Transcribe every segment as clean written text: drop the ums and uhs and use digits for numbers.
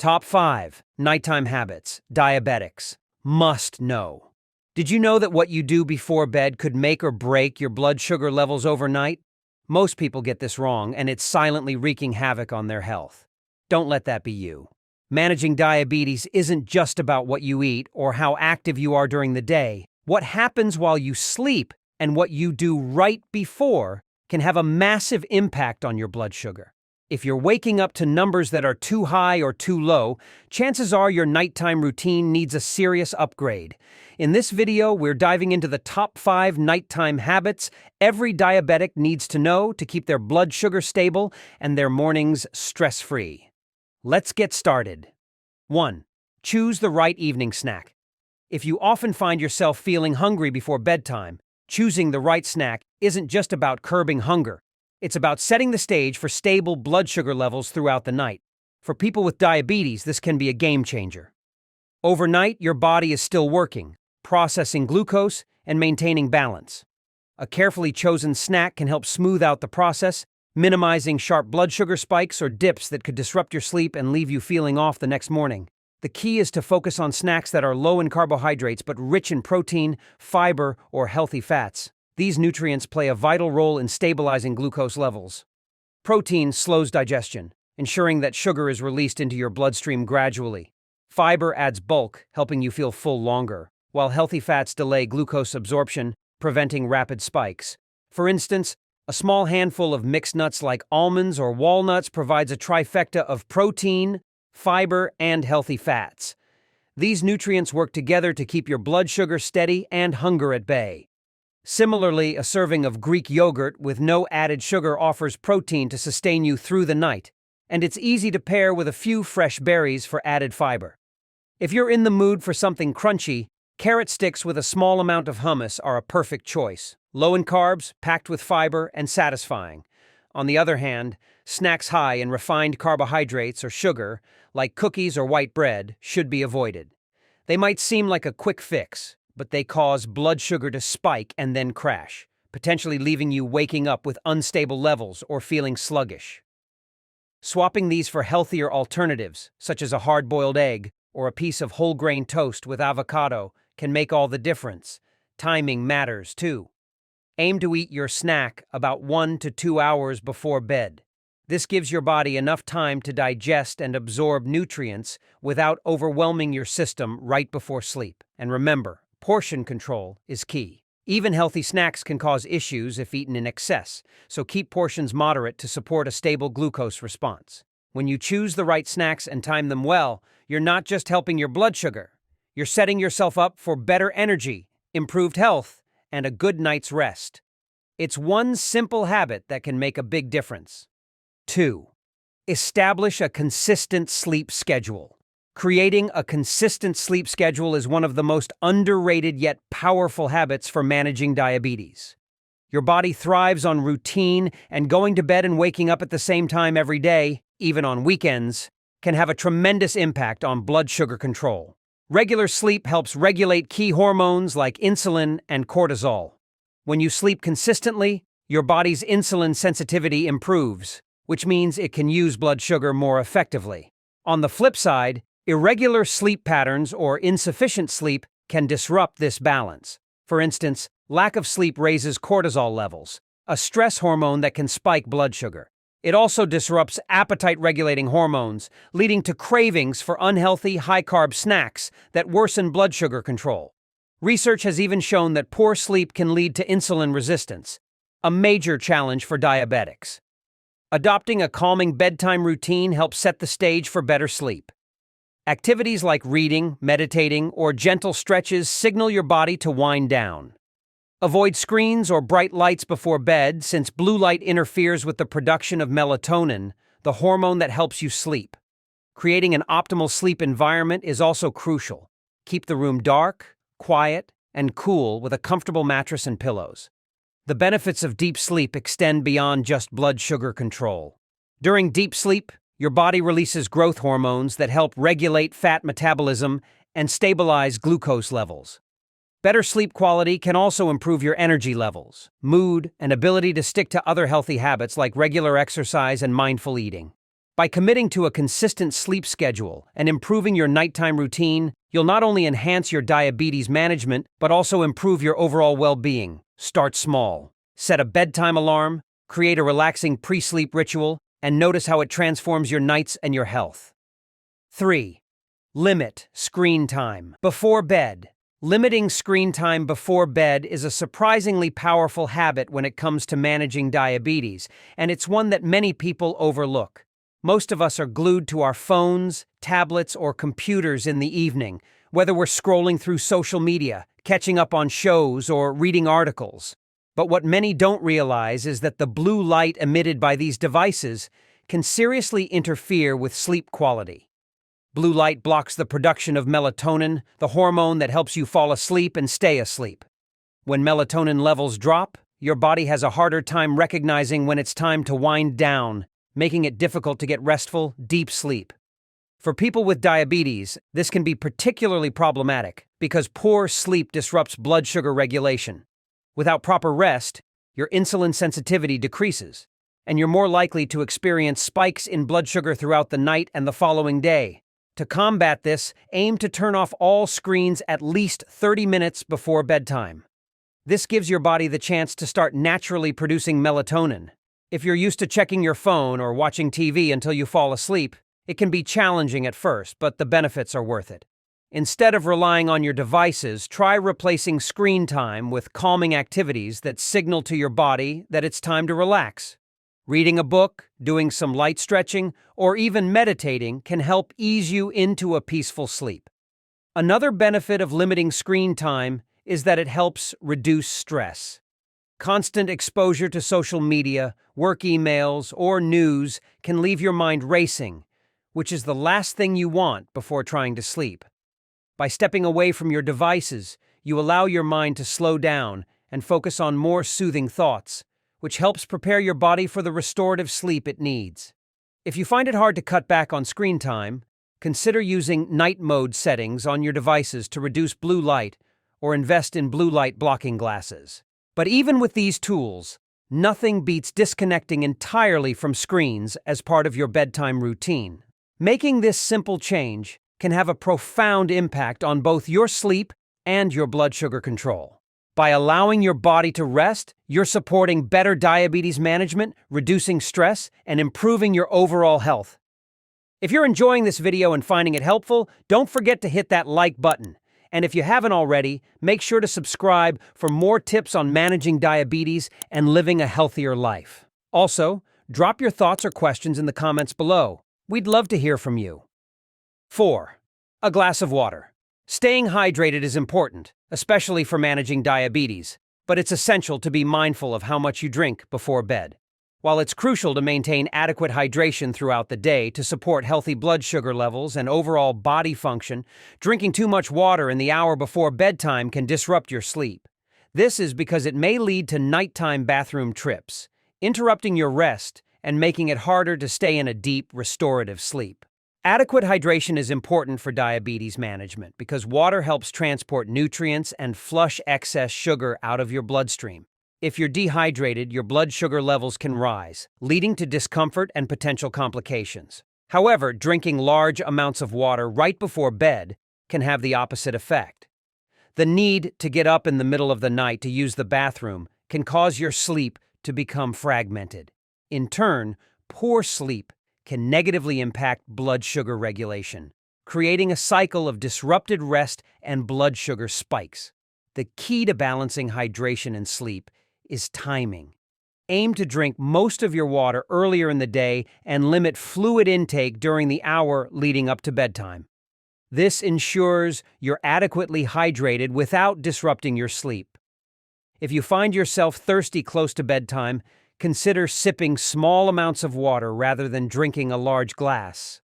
Top 5 Nighttime Habits, Diabetics. Must know. Did you know that what you do before bed could make or break your blood sugar levels overnight? Most people get this wrong, and it's silently wreaking havoc on their health. Don't let that be you. Managing diabetes isn't just about what you eat or how active you are during the day. What happens while you sleep and what you do right before can have a massive impact on your blood sugar. If you're waking up to numbers that are too high or too low, chances are your nighttime routine needs a serious upgrade. In this video, we're diving into the top 5 nighttime habits every diabetic needs to know to keep their blood sugar stable and their mornings stress-free. Let's get started. 1. Choose the right evening snack. If you often find yourself feeling hungry before bedtime, choosing the right snack isn't just about curbing hunger. It's about setting the stage for stable blood sugar levels throughout the night. For people with diabetes, this can be a game changer. Overnight, your body is still working, processing glucose and maintaining balance. A carefully chosen snack can help smooth out the process, minimizing sharp blood sugar spikes or dips that could disrupt your sleep and leave you feeling off the next morning. The key is to focus on snacks that are low in carbohydrates but rich in protein, fiber, or healthy fats. These nutrients play a vital role in stabilizing glucose levels. Protein slows digestion, ensuring that sugar is released into your bloodstream gradually. Fiber adds bulk, helping you feel full longer, while healthy fats delay glucose absorption, preventing rapid spikes. For instance, a small handful of mixed nuts like almonds or walnuts provides a trifecta of protein, fiber, and healthy fats. These nutrients work together to keep your blood sugar steady and hunger at bay. Similarly, a serving of Greek yogurt with no added sugar offers protein to sustain you through the night, and it's easy to pair with a few fresh berries for added fiber. If you're in the mood for something crunchy, carrot sticks with a small amount of hummus are a perfect choice. Low in carbs, packed with fiber, and satisfying. On the other hand, snacks high in refined carbohydrates or sugar, like cookies or white bread, should be avoided. They might seem like a quick fix, but they cause blood sugar to spike and then crash, potentially leaving you waking up with unstable levels or feeling sluggish. Swapping these for healthier alternatives, such as a hard-boiled egg or a piece of whole-grain toast with avocado, can make all the difference. Timing matters, too. Aim to eat your snack about 1 to 2 hours before bed. This gives your body enough time to digest and absorb nutrients without overwhelming your system right before sleep. And remember, portion control is key. Even healthy snacks can cause issues if eaten in excess, so keep portions moderate to support a stable glucose response. When you choose the right snacks and time them well, you're not just helping your blood sugar. You're setting yourself up for better energy, improved health, and a good night's rest. It's one simple habit that can make a big difference. 2. Establish a consistent sleep schedule. Creating a consistent sleep schedule is one of the most underrated yet powerful habits for managing diabetes. Your body thrives on routine, and going to bed and waking up at the same time every day, even on weekends, can have a tremendous impact on blood sugar control. Regular sleep helps regulate key hormones like insulin and cortisol. When you sleep consistently, your body's insulin sensitivity improves, which means it can use blood sugar more effectively. On the flip side, irregular sleep patterns or insufficient sleep can disrupt this balance. For instance, lack of sleep raises cortisol levels, a stress hormone that can spike blood sugar. It also disrupts appetite-regulating hormones, leading to cravings for unhealthy, high-carb snacks that worsen blood sugar control. Research has even shown that poor sleep can lead to insulin resistance, a major challenge for diabetics. Adopting a calming bedtime routine helps set the stage for better sleep. Activities like reading, meditating, or gentle stretches signal your body to wind down. Avoid screens or bright lights before bed, since blue light interferes with the production of melatonin, the hormone that helps you sleep. Creating an optimal sleep environment is also crucial. Keep the room dark, quiet, and cool with a comfortable mattress and pillows. The benefits of deep sleep extend beyond just blood sugar control. During deep sleep, your body releases growth hormones that help regulate fat metabolism and stabilize glucose levels. Better sleep quality can also improve your energy levels, mood, and ability to stick to other healthy habits like regular exercise and mindful eating. By committing to a consistent sleep schedule and improving your nighttime routine, you'll not only enhance your diabetes management, but also improve your overall well-being. Start small. Set a bedtime alarm, create a relaxing pre-sleep ritual, and notice how it transforms your nights and your health. 3. Limit screen time before bed. Limiting screen time before bed is a surprisingly powerful habit when it comes to managing diabetes, and it's one that many people overlook. Most of us are glued to our phones, tablets, or computers in the evening, whether we're scrolling through social media, catching up on shows, or reading articles. But what many don't realize is that the blue light emitted by these devices can seriously interfere with sleep quality. Blue light blocks the production of melatonin, the hormone that helps you fall asleep and stay asleep. When melatonin levels drop, your body has a harder time recognizing when it's time to wind down, making it difficult to get restful, deep sleep. For people with diabetes, this can be particularly problematic because poor sleep disrupts blood sugar regulation. Without proper rest, your insulin sensitivity decreases, and you're more likely to experience spikes in blood sugar throughout the night and the following day. To combat this, aim to turn off all screens at least 30 minutes before bedtime. This gives your body the chance to start naturally producing melatonin. If you're used to checking your phone or watching TV until you fall asleep, it can be challenging at first, but the benefits are worth it. Instead of relying on your devices, try replacing screen time with calming activities that signal to your body that it's time to relax. Reading a book, doing some light stretching, or even meditating can help ease you into a peaceful sleep. Another benefit of limiting screen time is that it helps reduce stress. Constant exposure to social media, work emails, or news can leave your mind racing, which is the last thing you want before trying to sleep. By stepping away from your devices, you allow your mind to slow down and focus on more soothing thoughts, which helps prepare your body for the restorative sleep it needs. If you find it hard to cut back on screen time, consider using night mode settings on your devices to reduce blue light or invest in blue light blocking glasses. But even with these tools, nothing beats disconnecting entirely from screens as part of your bedtime routine. Making this simple change can have a profound impact on both your sleep and your blood sugar control. By allowing your body to rest, you're supporting better diabetes management, reducing stress, and improving your overall health. If you're enjoying this video and finding it helpful, don't forget to hit that like button. And if you haven't already, make sure to subscribe for more tips on managing diabetes and living a healthier life. Also, drop your thoughts or questions in the comments below. We'd love to hear from you. 4. A glass of water. Staying hydrated is important, especially for managing diabetes, but it's essential to be mindful of how much you drink before bed. While it's crucial to maintain adequate hydration throughout the day to support healthy blood sugar levels and overall body function, drinking too much water in the hour before bedtime can disrupt your sleep. This is because it may lead to nighttime bathroom trips, interrupting your rest and making it harder to stay in a deep, restorative sleep. Adequate hydration is important for diabetes management because water helps transport nutrients and flush excess sugar out of your bloodstream. If you're dehydrated, your blood sugar levels can rise, leading to discomfort and potential complications. However, drinking large amounts of water right before bed can have the opposite effect. The need to get up in the middle of the night to use the bathroom can cause your sleep to become fragmented. In turn, poor sleep can negatively impact blood sugar regulation, creating a cycle of disrupted rest and blood sugar spikes. The key to balancing hydration and sleep is timing. Aim to drink most of your water earlier in the day and limit fluid intake during the hour leading up to bedtime. This ensures you're adequately hydrated without disrupting your sleep. If you find yourself thirsty close to bedtime, consider sipping small amounts of water rather than drinking a large glass.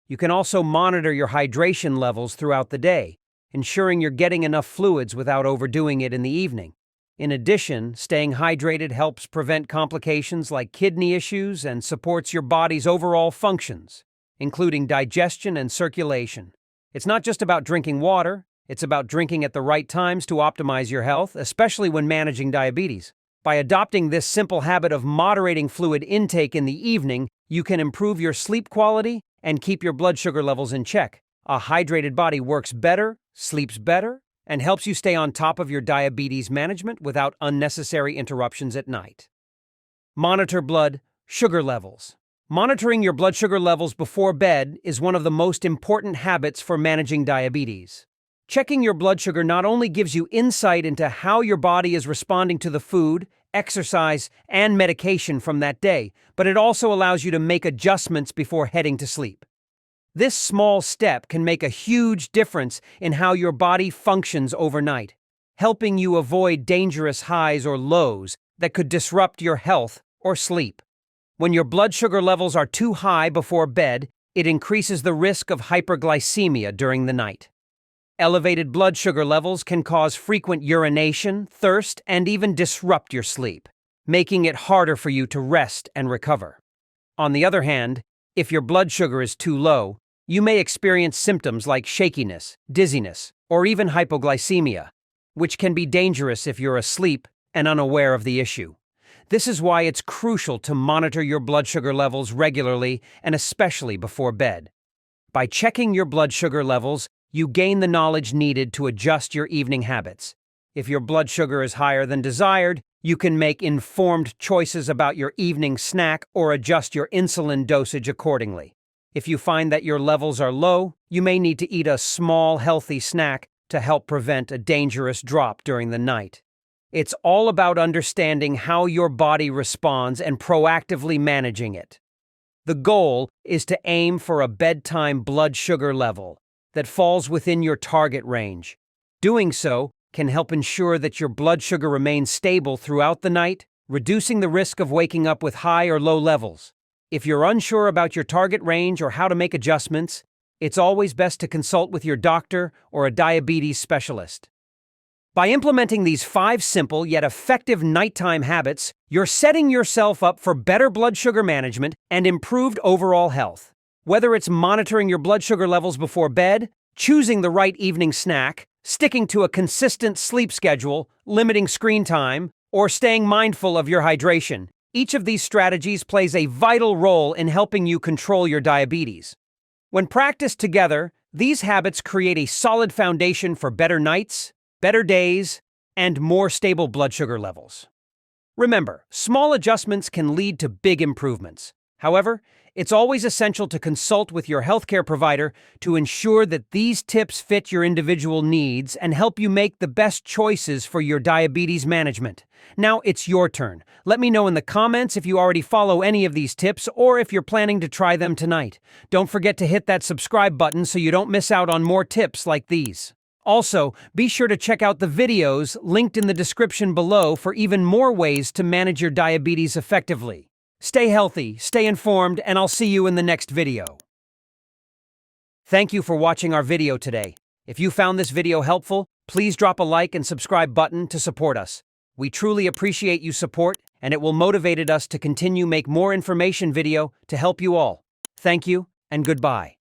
You can also monitor your hydration levels throughout the day, ensuring you're getting enough fluids without overdoing it in the evening. In addition, staying hydrated helps prevent complications like kidney issues and supports your body's overall functions, including digestion and circulation. It's not just about drinking water, it's about drinking at the right times to optimize your health, especially when managing diabetes. By adopting this simple habit of moderating fluid intake in the evening, you can improve your sleep quality and keep your blood sugar levels in check. A hydrated body works better, sleeps better, and helps you stay on top of your diabetes management without unnecessary interruptions at night. Monitor blood sugar levels. Monitoring your blood sugar levels before bed is one of the most important habits for managing diabetes. Checking your blood sugar not only gives you insight into how your body is responding to the food, exercise, and medication from that day, but it also allows you to make adjustments before heading to sleep. This small step can make a huge difference in how your body functions overnight, helping you avoid dangerous highs or lows that could disrupt your health or sleep. When your blood sugar levels are too high before bed, it increases the risk of hyperglycemia during the night. Elevated blood sugar levels can cause frequent urination, thirst, and even disrupt your sleep, making it harder for you to rest and recover. On the other hand, if your blood sugar is too low, you may experience symptoms like shakiness, dizziness, or even hypoglycemia, which can be dangerous if you're asleep and unaware of the issue. This is why it's crucial to monitor your blood sugar levels regularly and especially before bed. By checking your blood sugar levels, you gain the knowledge needed to adjust your evening habits. If your blood sugar is higher than desired, you can make informed choices about your evening snack or adjust your insulin dosage accordingly. If you find that your levels are low, you may need to eat a small, healthy snack to help prevent a dangerous drop during the night. It's all about understanding how your body responds and proactively managing it. The goal is to aim for a bedtime blood sugar level that falls within your target range. Doing so can help ensure that your blood sugar remains stable throughout the night, reducing the risk of waking up with high or low levels. If you're unsure about your target range or how to make adjustments, it's always best to consult with your doctor or a diabetes specialist. By implementing these 5 simple yet effective nighttime habits, you're setting yourself up for better blood sugar management and improved overall health. Whether it's monitoring your blood sugar levels before bed, choosing the right evening snack, sticking to a consistent sleep schedule, limiting screen time, or staying mindful of your hydration, each of these strategies plays a vital role in helping you control your diabetes. When practiced together, these habits create a solid foundation for better nights, better days, and more stable blood sugar levels. Remember, small adjustments can lead to big improvements. However, it's always essential to consult with your healthcare provider to ensure that these tips fit your individual needs and help you make the best choices for your diabetes management. Now it's your turn. Let me know in the comments if you already follow any of these tips or if you're planning to try them tonight. Don't forget to hit that subscribe button so you don't miss out on more tips like these. Also, be sure to check out the videos linked in the description below for even more ways to manage your diabetes effectively. Stay healthy, stay informed, and I'll see you in the next video. Thank you for watching our video today. If you found this video helpful, please drop a like and subscribe button to support us. We truly appreciate you support, and it will motivate us to continue make more information video to help you all. Thank you, and goodbye.